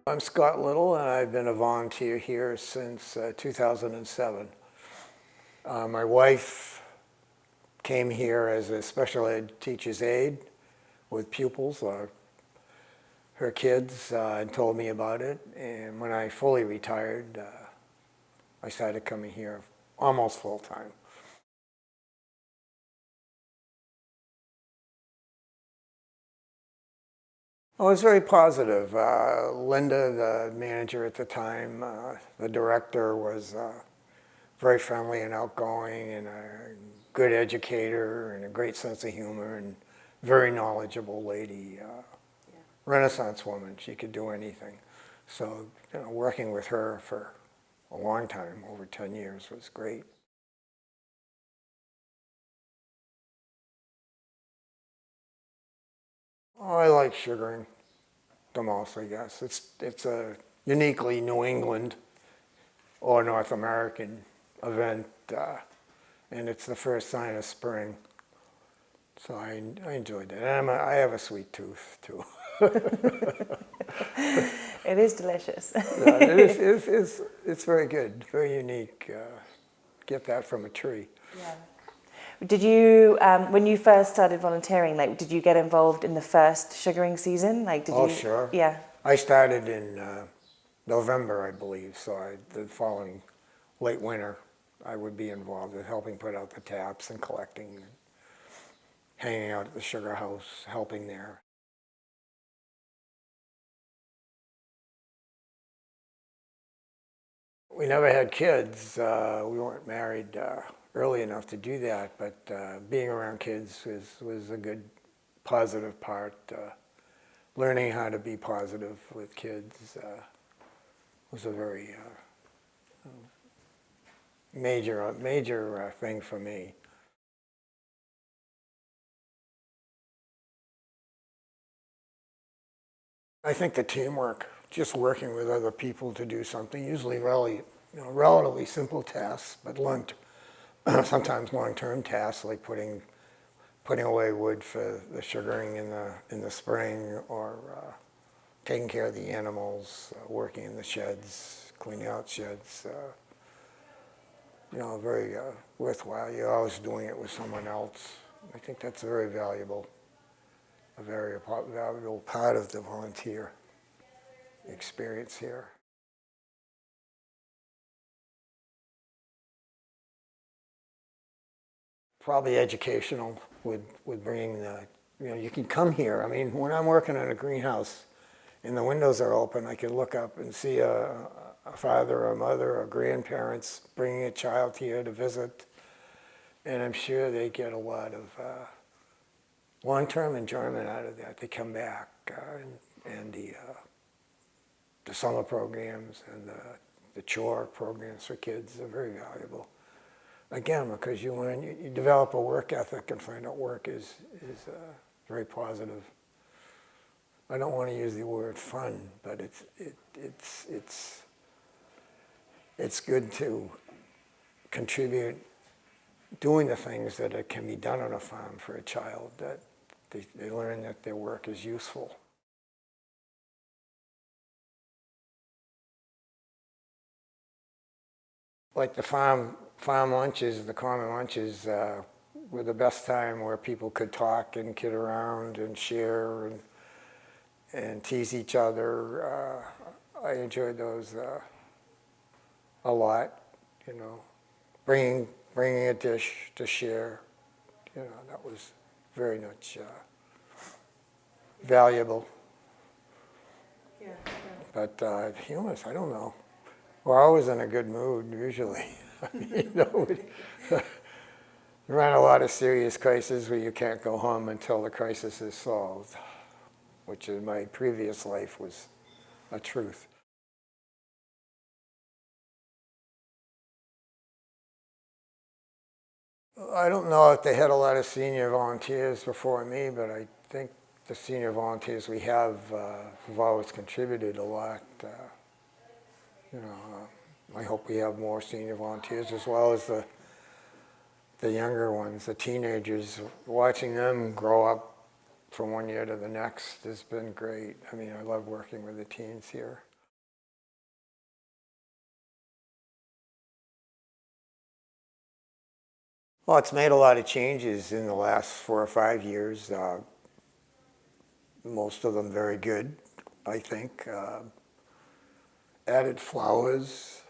I'm Scott Little, and I've been a volunteer here since 2007. My wife came here as a special ed teacher's aide with pupils, her kids, and told me about it. And when I fully retired, I started coming here almost full time. Oh, it was very positive. Linda, the manager at the time, the director, was very friendly and outgoing, and a good educator and a great sense of humor, and very knowledgeable lady. Renaissance woman. She could do anything. So, working with her for a long time, over 10 years, was great. Oh, I like sugaring the most, I guess. It's a uniquely New England or North American event, and it's the first sign of spring. So I enjoyed it. And I have a sweet tooth, too. It is delicious. Yeah, it's very good, very unique. Get that from a tree. Yeah. Did you, when you first started volunteering, did you get involved in the first sugaring season? Sure. Yeah. I started in November, I believe, so the following late winter, I would be involved with helping put out the taps and collecting, and hanging out at the sugar house, helping there. We never had kids. We weren't married early enough to do that, but being around kids was a good positive part. Learning how to be positive with kids was a very major thing for me. I think the teamwork, just working with other people to do something, usually really, relatively simple tasks, but sometimes long-term tasks like putting away wood for the sugaring in the spring, or taking care of the animals, working in the sheds, cleaning out sheds. Very worthwhile. You're always doing it with someone else. I think that's a very valuable part of the volunteer experience here. Probably educational, with bringing you can come here. I mean, when I'm working in a greenhouse and the windows are open, I can look up and see a father or a mother or grandparents bringing a child here to visit, and I'm sure they get a lot of long-term enjoyment out of that. They come back, and the summer programs and the chore programs for kids are very valuable. Again, because you develop a work ethic and find out work is very positive. I don't want to use the word fun, but it's good to contribute doing the things that can be done on a farm for a child, that they learn that their work is useful. Like the farm lunches, the common lunches, were the best time where people could talk and kid around and share and tease each other. I enjoyed those a lot. Bringing a dish to share. That was very much valuable. Yeah. But humorous, I don't know. We're always in a good mood, usually. We run a lot of serious crises where you can't go home until the crisis is solved, which in my previous life was a truth. I don't know if they had a lot of senior volunteers before me, but I think the senior volunteers we have always contributed a lot. I hope we have more senior volunteers, as well as the younger ones, the teenagers. Watching them grow up from one year to the next has been great. I mean, I love working with the teens here. Well, it's made a lot of changes in the last 4 or 5 years. Most of them very good, I think. Added flowers,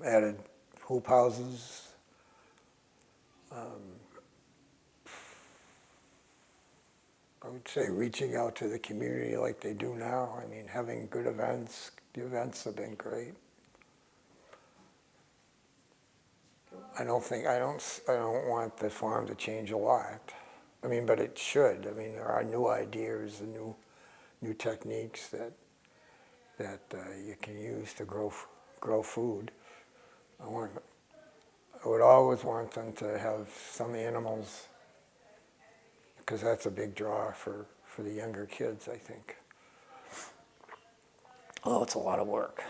added hoop houses. I would say reaching out to the community like they do now. I mean, having good events. The events have been great. I don't want the farm to change a lot. I mean, but it should. I mean, there are new ideas and new techniques that you can use to grow food. I would always want them to have some animals, because that's a big draw for the younger kids, I think. Oh, it's a lot of work.